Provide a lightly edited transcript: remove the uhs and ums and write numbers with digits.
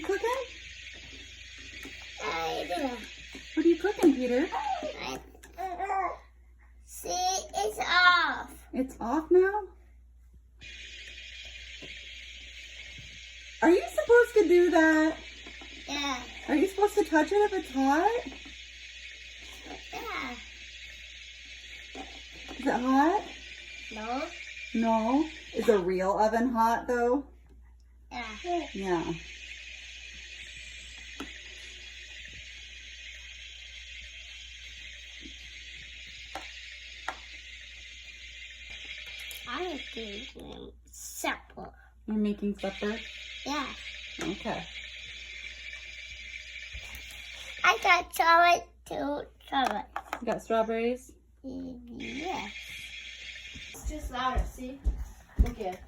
cooking? I What are you cooking, Peter? see, it's off. It's off now? Are you supposed to do that? Yeah. Are you supposed to touch it if it's hot? Yeah. Is it hot? No. No. Is a real oven hot though? Yeah. Yeah. I'm doing supper. You're making supper? Yeah. Okay. I got chocolate too. Chocolate. You got strawberries? Yes. It's just louder, see? Look at